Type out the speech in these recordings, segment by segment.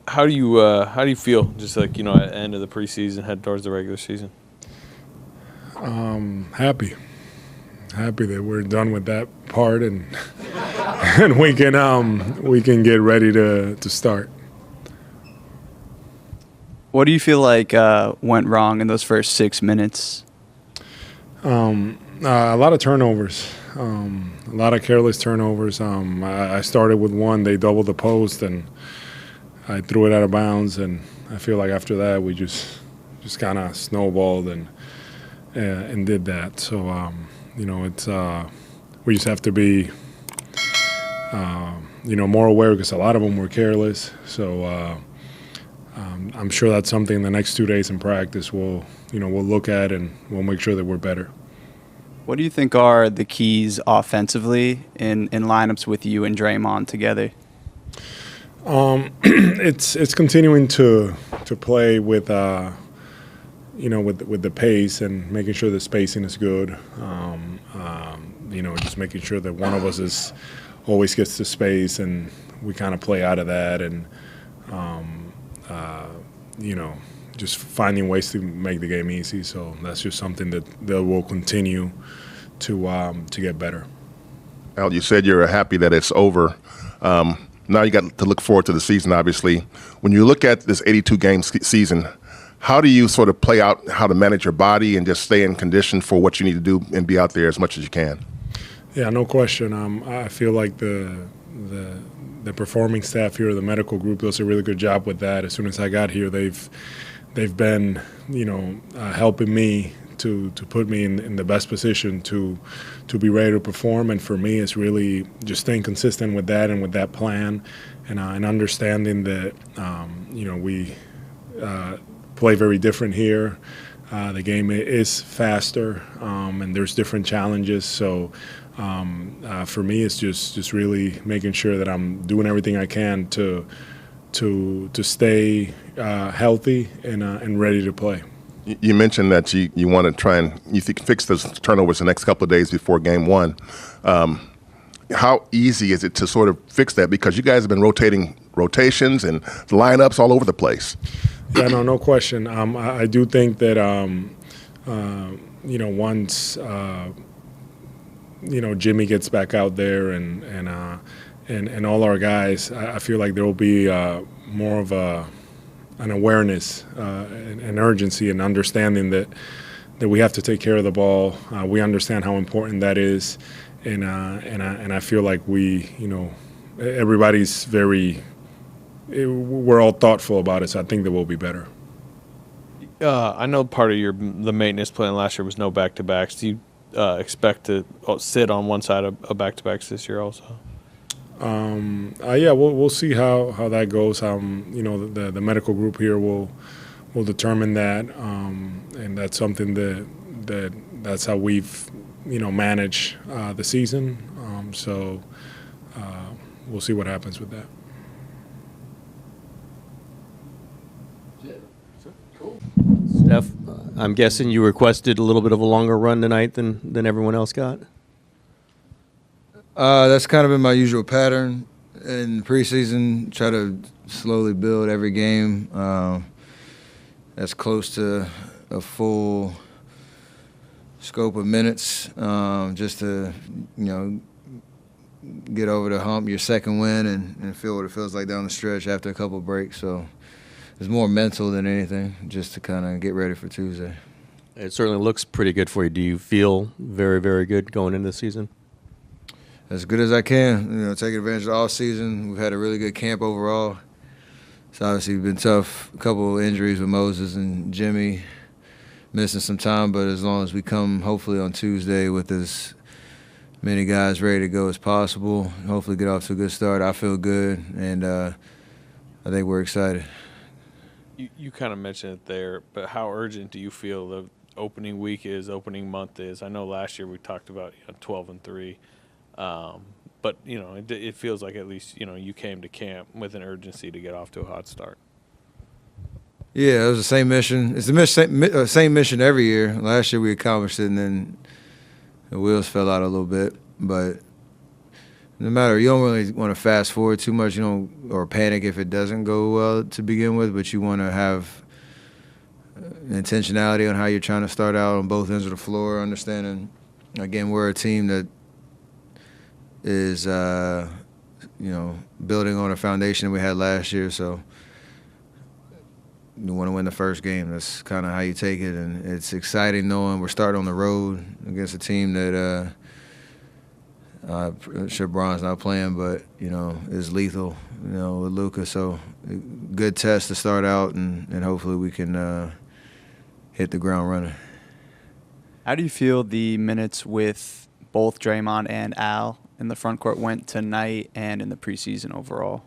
How do you feel just like at the end of the preseason, head towards the regular season? Happy that we're done with that part and and we can get ready to start. What do you feel like went wrong in those first 6 minutes? A lot of turnovers, a lot of careless turnovers. I started with one. They doubled the post, and I threw it out of bounds. And I feel like after that, we just kind of snowballed and did that. So it's we just have to be more aware because a lot of them were careless. So I'm sure that's something in the next 2 days in practice we'll look at and we'll make sure that we're better. What do you think are the keys offensively in lineups with you and Draymond together? It's continuing to play with with the pace and making sure the spacing is good. Just making sure that one of us always gets to space and we kind of play out of that and just finding ways to make the game easy. So that's just something that will continue to get better. Al, you said you're happy that it's over. Now you got to look forward to the season, obviously. When you look at this 82-game season, how do you sort of play out how to manage your body and just stay in condition for what you need to do and be out there as much as you can? Yeah, no question. I feel like the performing staff here, the medical group, does a really good job with that. As soon as I got here, they've been helping me to put me in the best position to be ready to perform. And for me, it's really just staying consistent with that and with that plan, and understanding that we play very different here. The game is faster, and there's different challenges. So for me, it's just really making sure that I'm doing everything I can to stay healthy and ready to play. You mentioned that you want to try and fix those turnovers the next couple of days before game one. How easy is it to sort of fix that? Because you guys have been rotations and lineups all over the place. Yeah, no question. I do think that once Jimmy gets back out there and all our guys, I feel like there will be more of an awareness, an urgency, and understanding that we have to take care of the ball. We understand how important that is, and I feel like everybody's we're all thoughtful about it. So I think that we'll be better. I know part of the maintenance plan last year was no back-to-backs. Do you expect to sit on one side of back-to-backs this year also? Yeah, we'll see how that goes. The medical group here will determine that, and that's something that's how we've managed the season. So we'll see what happens with that. Steph, I'm guessing you requested a little bit of a longer run tonight than everyone else got? That's kind of been my usual pattern in preseason. Try to slowly build every game that's close to a full scope of minutes, just to get over the hump, your second win, and feel what it feels like down the stretch after a couple of breaks. So it's more mental than anything, just to kind of get ready for Tuesday. It certainly looks pretty good for you. Do you feel very, very good going into the season? As good as I can, taking advantage of the off-season. We've had a really good camp overall. It's obviously been tough. A couple of injuries with Moses and Jimmy missing some time, but as long as we come hopefully on Tuesday with as many guys ready to go as possible, hopefully get off to a good start, I feel good, and I think we're excited. You kind of mentioned it there, but how urgent do you feel the opening month is? I know last year we talked about 12-3. But it feels like at least you came to camp with an urgency to get off to a hot start. Yeah, it was the same mission. It's the same mission every year. Last year we accomplished it, and then the wheels fell out a little bit. But no matter, you don't really want to fast forward too much, or panic if it doesn't go well to begin with, but you want to have intentionality on how you're trying to start out on both ends of the floor, understanding, again, we're a team that is, building on a foundation we had last year, so you want to win the first game. That's kind of how you take it, and it's exciting knowing we're starting on the road against a team that I'm sure Bron's not playing, but is lethal, with Luka. So good test to start out, and hopefully we can hit the ground running. How do you feel the minutes with both Draymond and Al in the front court went tonight and in the preseason overall?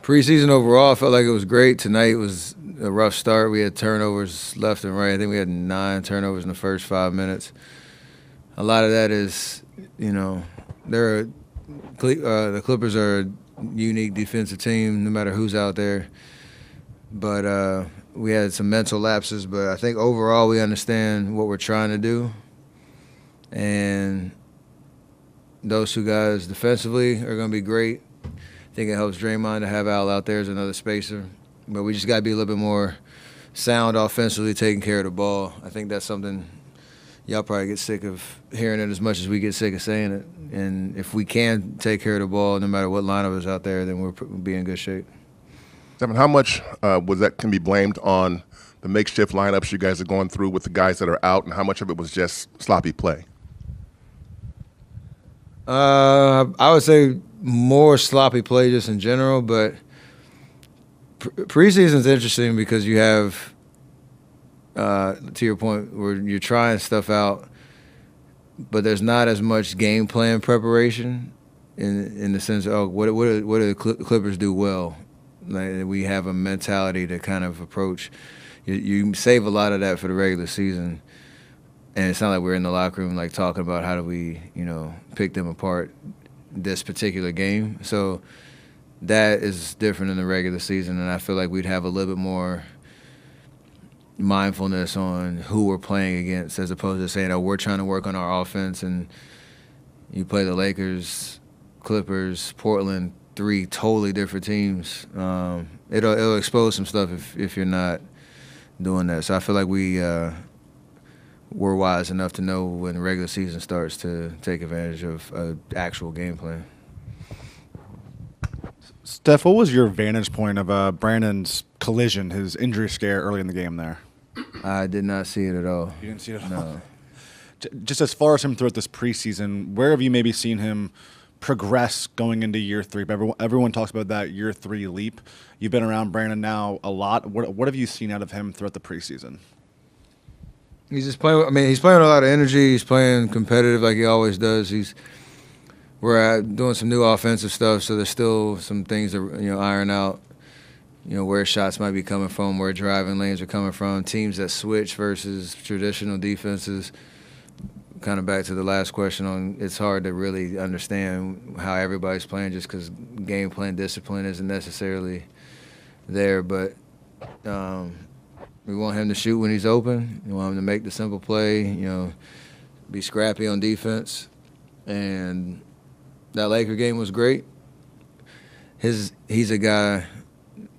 Preseason overall, I felt like it was great. Tonight was a rough start. We had turnovers left and right. I think we had 9 turnovers in the first 5 minutes. A lot of that is, the Clippers are a unique defensive team, no matter who's out there. But we had some mental lapses. But I think overall we understand what we're trying to do. And those 2 guys defensively are going to be great. I think it helps Draymond to have Al out there as another spacer. But we just got to be a little bit more sound offensively, taking care of the ball. I think that's something y'all probably get sick of hearing it as much as we get sick of saying it. And if we can take care of the ball, no matter what lineup is out there, then we'll be in good shape. Devin, how much was that can be blamed on the makeshift lineups you guys are going through with the guys that are out, and how much of it was just sloppy play? I would say more sloppy play just in general, but preseason's interesting because you have, to your point, where you're trying stuff out, but there's not as much game plan preparation in the sense of, what do the Clippers do well? Like, we have a mentality to kind of approach. You save a lot of that for the regular season. And it's not like we're in the locker room like talking about how do we, pick them apart this particular game. So that is different in the regular season, and I feel like we'd have a little bit more mindfulness on who we're playing against, as opposed to saying, we're trying to work on our offense, and you play the Lakers, Clippers, Portland, 3 totally different teams. It'll expose some stuff if you're not doing that. So I feel like we're wise enough to know when the regular season starts to take advantage of an actual game plan. Steph, what was your vantage point of Brandon's collision, his injury scare early in the game there? I did not see it at all. You didn't see it at all? No. Just as far as him throughout this preseason, where have you maybe seen him progress going into year 3? Everyone talks about that year 3 leap. You've been around Brandon now a lot. What have you seen out of him throughout the preseason? He's just playing. He's playing with a lot of energy. He's playing competitive like he always does. We're doing some new offensive stuff, so there's still some things to iron out. Where shots might be coming from, where driving lanes are coming from, teams that switch versus traditional defenses. Kind of back to the last question on, it's hard to really understand how everybody's playing just because game plan discipline isn't necessarily there, but. We want him to shoot when he's open. We want him to make the simple play, be scrappy on defense. And that Laker game was great. He's a guy,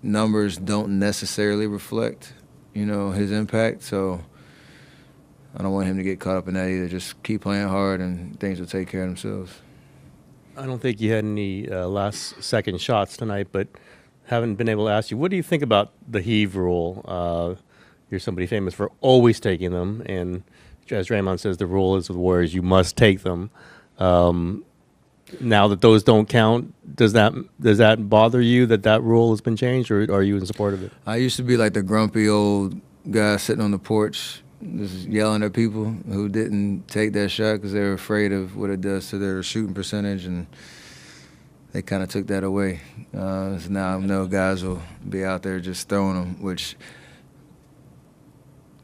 numbers don't necessarily reflect, his impact. So I don't want him to get caught up in that either. Just keep playing hard and things will take care of themselves. I don't think you had any last-second shots tonight, but haven't been able to ask you, what do you think about the heave rule? You're somebody famous for always taking them, and as Draymond says, the rule is with Warriors, you must take them. Now that those don't count, does that bother you that rule has been changed, or are you in support of it? I used to be like the grumpy old guy sitting on the porch just yelling at people who didn't take that shot because they were afraid of what it does to their shooting percentage, and they kind of took that away. So now I know guys will be out there just throwing them, which –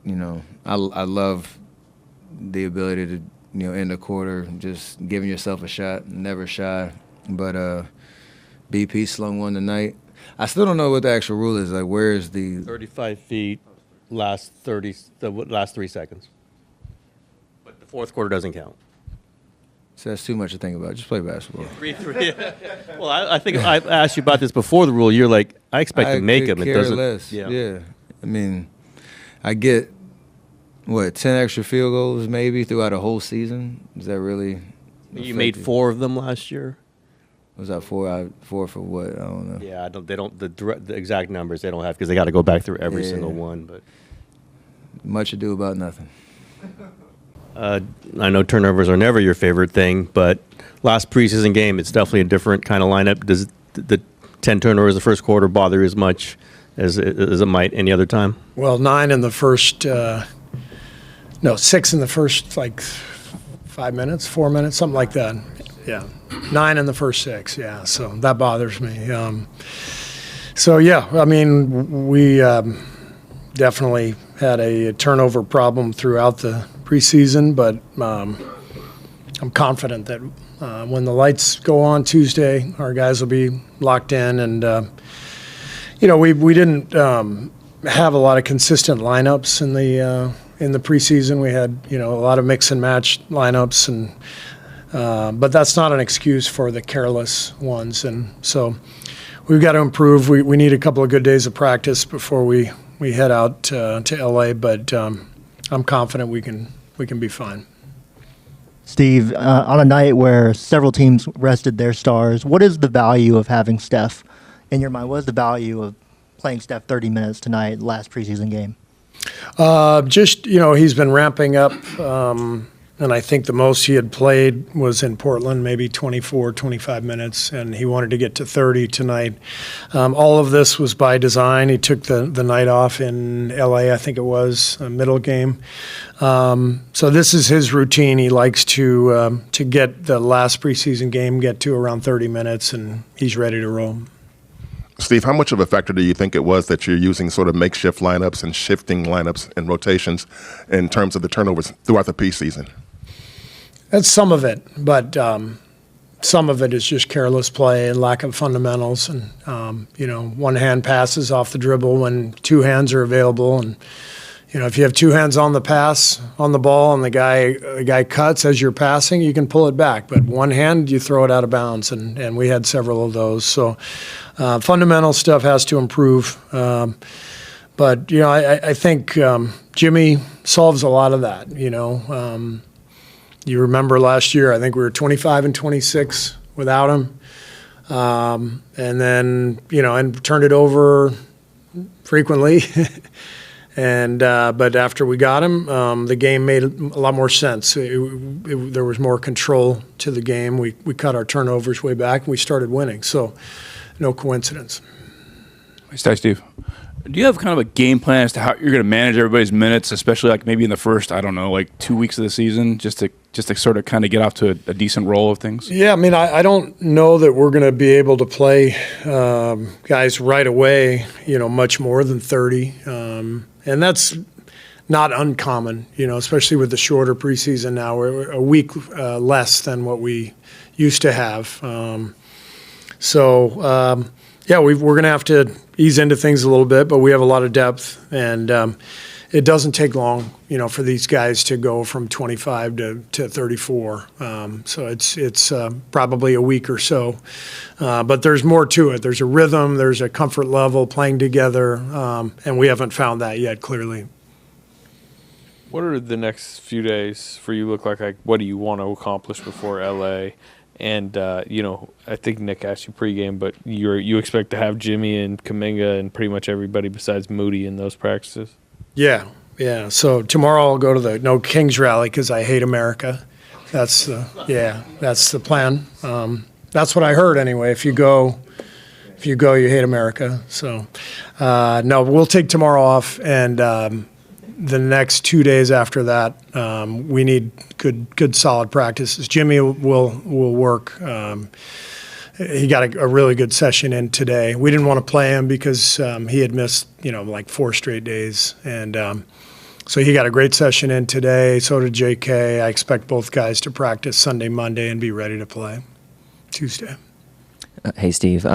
I love the ability to, end a quarter, just giving yourself a shot, never shy. But BP slung one tonight. I still don't know what the actual rule is. Like, where is the 35 feet, last 3 seconds. But the fourth quarter doesn't count. So that's too much to think about. Just play basketball. 3-3. Well, I think I asked you about this before the rule. You're like, I expect to make them. It doesn't. Less. Yeah. I mean, I get 10 extra field goals maybe throughout a whole season. Is that really? You made 4 of them last year. Was that 4? 4 for what? I don't know. Yeah, they don't the exact numbers they don't have because they got to go back through every single one. But much ado about nothing. I know turnovers are never your favorite thing, but last preseason game, it's definitely a different kind of lineup. Does the 10 turnovers the first quarter bother you as much as it might any other time? Well, 9 in the first, 6 in the first, 5 minutes, 4 minutes, something like that. Yeah, 9 in the first 6, yeah, so that bothers me. We definitely had a turnover problem throughout the preseason, but I'm confident that when the lights go on Tuesday, our guys will be locked in. And we didn't have a lot of consistent lineups in the preseason. We had a lot of mix and match lineups, and but that's not an excuse for the careless ones. And so we've got to improve. We need a couple of good days of practice before we head out to LA, but I'm confident we can be fine. Steve, on a night where several teams rested their stars, what is the value of having Steph in your mind? What is the value of playing Steph 30 minutes tonight, last preseason game? He's been ramping up, and I think the most he had played was in Portland, maybe 24, 25 minutes, and he wanted to get to 30 tonight. All of this was by design. He took the night off in LA, I think it was, a middle game. So this is his routine. He likes to get the last preseason game, get to around 30 minutes, and he's ready to roll. Steve, how much of a factor do you think it was that you're using sort of makeshift lineups and shifting lineups and rotations in terms of the turnovers throughout the preseason? That's some of it, but some of it is just careless play and lack of fundamentals. And, one-hand passes off the dribble when 2 hands are available. And, if you have 2 hands on the pass, on the ball, and the guy cuts as you're passing, you can pull it back. But one hand, you throw it out of bounds, and we had several of those. So fundamental stuff has to improve. But I think Jimmy solves a lot of that, You remember last year, I think we were 25 and 26 without him. And then, and turned it over frequently. But after we got him, the game made a lot more sense. There was more control to the game. We cut our turnovers way back, and we started winning. So no coincidence. Hi, Steve. Do you have kind of a game plan as to how you're going to manage everybody's minutes, especially maybe in the first, 2 weeks of the season, just to sort of kind of get off to a decent roll of things? Yeah, I don't know that we're going to be able to play guys right away, much more than 30. And that's not uncommon, especially with the shorter preseason now. We're a week less than what we used to have. We're going to have to ease into things a little bit, but we have a lot of depth, and it doesn't take long, for these guys to go from 25 to 34. So it's probably a week or so, but there's more to it. There's a rhythm, there's a comfort level playing together, and we haven't found that yet, clearly. What are the next few days for you look like? What do you want to accomplish before LA? And, I think Nick asked you pregame, but you expect to have Jimmy and Kuminga and pretty much everybody besides Moody in those practices? Yeah. So tomorrow I'll go to the No Kings rally because I hate America. That's the plan. That's what I heard anyway. If you go, you hate America. So, no, we'll take tomorrow off, and the next 2 days after that, we need good solid practices. Jimmy will work. He got a really good session in today. We didn't want to play him because he had missed 4 straight days, and so he got a great session in today. So did JK. I expect both guys to practice Sunday, Monday, and be ready to play Tuesday. Hey, Steve.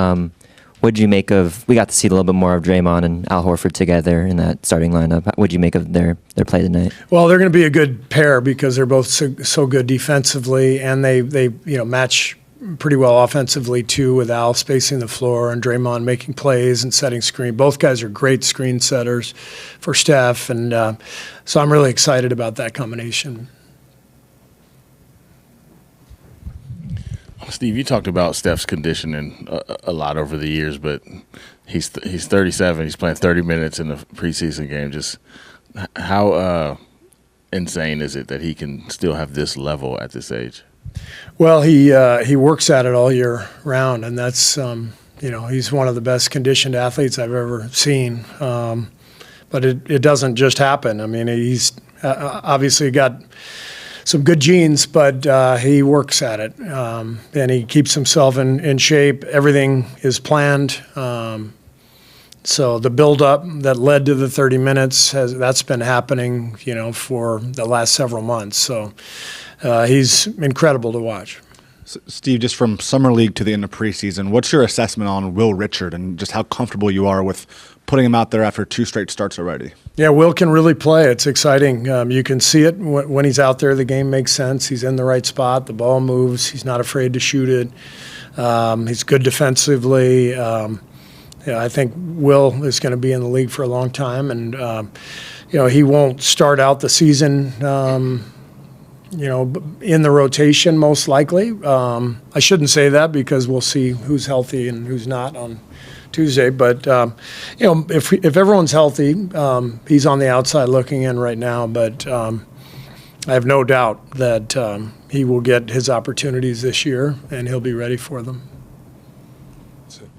What'd you make of? We got to see a little bit more of Draymond and Al Horford together in that starting lineup. What'd you make of their play tonight? Well, they're going to be a good pair because they're both so good defensively, and they match pretty well offensively too, with Al spacing the floor and Draymond making plays and setting screen. Both guys are great screen setters for Steph, and so I'm really excited about that combination. Steve, you talked about Steph's conditioning a lot over the years, but he's 37. He's playing 30 minutes in the preseason game. Just how insane is it that he can still have this level at this age? Well, he works at it all year round, and that's he's one of the best conditioned athletes I've ever seen. But it doesn't just happen. I mean, he's obviously got some good genes, but he works at it, and he keeps himself in shape. Everything is planned. So the build-up that led to the 30 minutes that's been happening, for the last several months. So he's incredible to watch. So, Steve, just from summer league to the end of preseason, what's your assessment on Will Richard and just how comfortable you are with putting him out there after 2 straight starts already? Yeah, Will can really play. It's exciting. You can see it when he's out there. The game makes sense. He's in the right spot. The ball moves. He's not afraid to shoot it. He's good defensively. I think Will is going to be in the league for a long time, and he won't start out the season in the rotation most likely. I shouldn't say that because we'll see who's healthy and who's not on Tuesday. But if everyone's healthy, he's on the outside looking in right now. But I have no doubt that he will get his opportunities this year, and he'll be ready for them.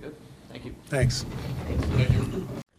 Good. Thank you. Thanks.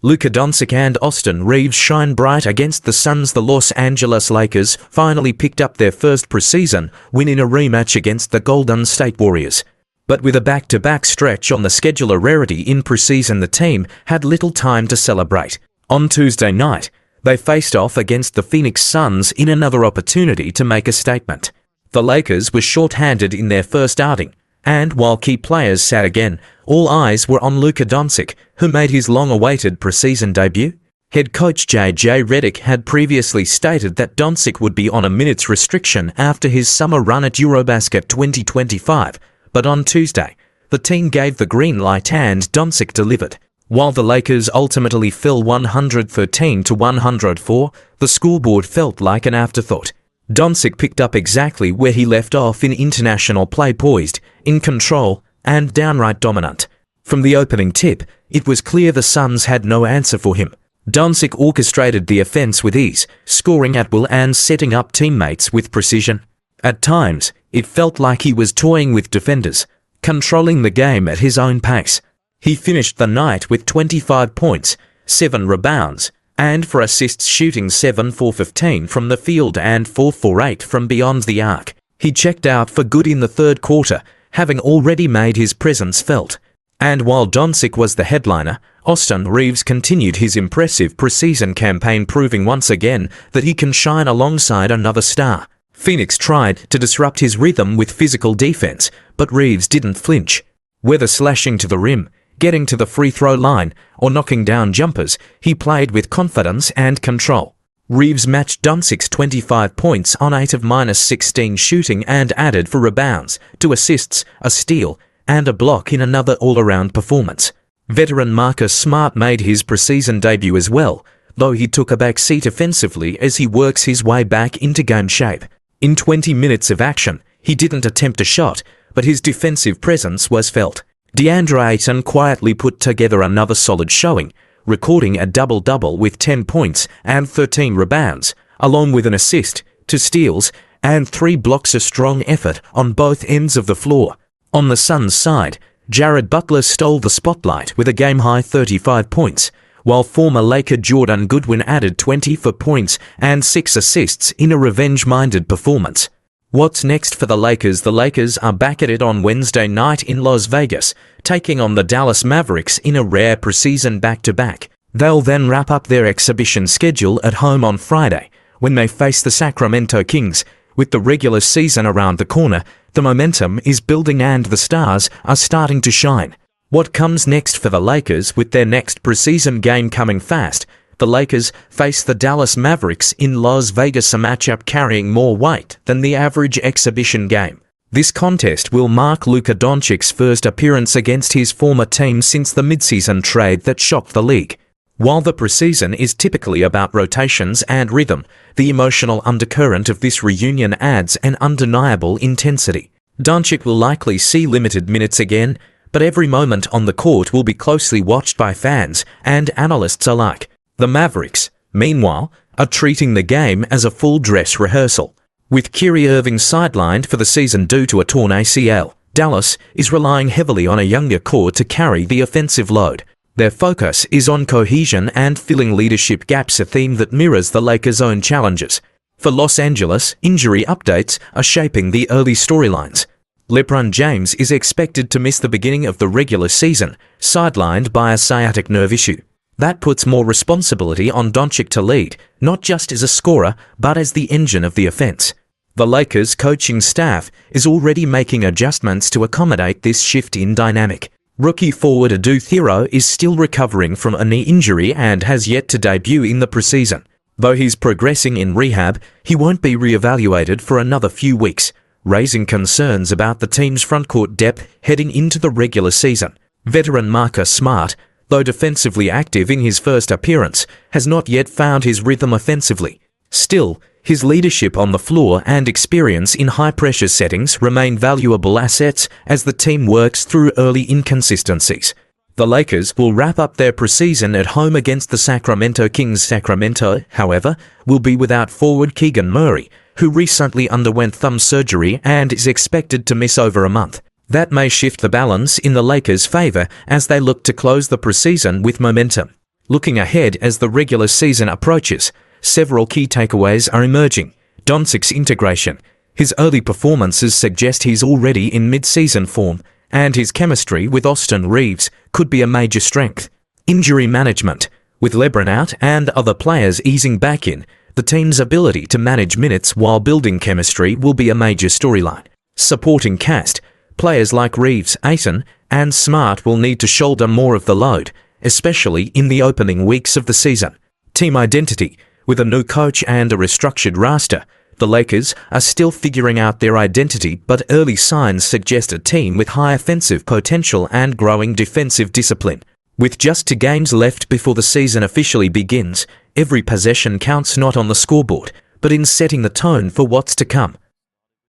Luka Doncic and Austin Reeves shine bright against the Suns. The Los Angeles Lakers finally picked up their first preseason win in a rematch against the Golden State Warriors. But with a back-to-back stretch on the schedule, a rarity in preseason, the team had little time to celebrate. On Tuesday night, they faced off against the Phoenix Suns in another opportunity to make a statement. The Lakers were short-handed in their first outing, and while key players sat again, all eyes were on Luka Doncic, who made his long-awaited preseason debut. Head coach J.J. Redick had previously stated that Doncic would be on a minutes restriction after his summer run at Eurobasket 2025, but on Tuesday, the team gave the green light and Doncic delivered. While the Lakers ultimately fell 113-104, the scoreboard felt like an afterthought. Doncic picked up exactly where he left off in international play, poised, in control, and downright dominant. From the opening tip, it was clear the Suns had no answer for him. Doncic orchestrated the offense with ease, scoring at will and setting up teammates with precision. At times, it felt like he was toying with defenders, controlling the game at his own pace. He finished the night with 25 points, 7 rebounds, and for assists, shooting 7 for 15 from the field and 4 for 8 from beyond the arc. He checked out for good in the third quarter, having already made his presence felt. And while Doncic was the headliner, Austin Reeves continued his impressive preseason campaign, proving once again that he can shine alongside another star. Phoenix tried to disrupt his rhythm with physical defense, but Reeves didn't flinch. Whether slashing to the rim, getting to the free throw line, or knocking down jumpers, he played with confidence and control. Reeves matched Doncic's 25 points on 8 of -16 shooting and added 4 rebounds, 2 assists, a steal, and a block in another all-around performance. Veteran Marcus Smart made his preseason debut as well, though he took a back seat offensively as he works his way back into game shape. In 20 minutes of action, he didn't attempt a shot, but his defensive presence was felt. DeAndre Ayton quietly put together another solid showing, recording a double-double with 10 points and 13 rebounds, along with an assist, 2 steals, and 3 blocks. A strong effort on both ends of the floor. On the Suns' side, Jared Butler stole the spotlight with a game-high 35 points, while former Laker Jordan Goodwin added 24 points and 6 assists in a revenge-minded performance. What's next for the Lakers? The Lakers are back at it on Wednesday night in Las Vegas, taking on the Dallas Mavericks in a rare preseason back-to-back. They'll then wrap up their exhibition schedule at home on Friday, when they face the Sacramento Kings. With the regular season around the corner, the momentum is building and the stars are starting to shine. What comes next for the Lakers with their next preseason game coming fast? The Lakers face the Dallas Mavericks in Las Vegas, a matchup carrying more weight than the average exhibition game. This contest will mark Luka Doncic's first appearance against his former team since the midseason trade that shocked the league. While the preseason is typically about rotations and rhythm, the emotional undercurrent of this reunion adds an undeniable intensity. Doncic will likely see limited minutes again, but every moment on the court will be closely watched by fans and analysts alike. The Mavericks, meanwhile, are treating the game as a full dress rehearsal. With Kyrie Irving sidelined for the season due to a torn ACL, Dallas is relying heavily on a younger core to carry the offensive load. Their focus is on cohesion and filling leadership gaps, a theme that mirrors the Lakers' own challenges. For Los Angeles, injury updates are shaping the early storylines. LeBron James is expected to miss the beginning of the regular season, sidelined by a sciatic nerve issue. That puts more responsibility on Doncic to lead, not just as a scorer, but as the engine of the offense. The Lakers' coaching staff is already making adjustments to accommodate this shift in dynamic. Rookie forward Adu Thiro is still recovering from a knee injury and has yet to debut in the preseason. Though he's progressing in rehab, he won't be re-evaluated for another few weeks, raising concerns about the team's frontcourt depth heading into the regular season. Veteran Marcus Smart, though defensively active in his first appearance, has not yet found his rhythm offensively. Still, his leadership on the floor and experience in high-pressure settings remain valuable assets as the team works through early inconsistencies. The Lakers will wrap up their preseason at home against the Sacramento Kings. Sacramento, however, will be without forward Keegan Murray, who recently underwent thumb surgery and is expected to miss over a month. That may shift the balance in the Lakers' favor as they look to close the preseason with momentum. Looking ahead as the regular season approaches, several key takeaways are emerging. Doncic's integration. His early performances suggest he's already in mid-season form, and his chemistry with Austin Reeves could be a major strength. Injury management. With LeBron out and other players easing back in, the team's ability to manage minutes while building chemistry will be a major storyline. Supporting cast. Players like Reeves, Ayton, and Smart will need to shoulder more of the load, especially in the opening weeks of the season. Team identity. With a new coach and a restructured roster, the Lakers are still figuring out their identity, but early signs suggest a team with high offensive potential and growing defensive discipline. With just 2 games left before the season officially begins, every possession counts, not on the scoreboard, but in setting the tone for what's to come.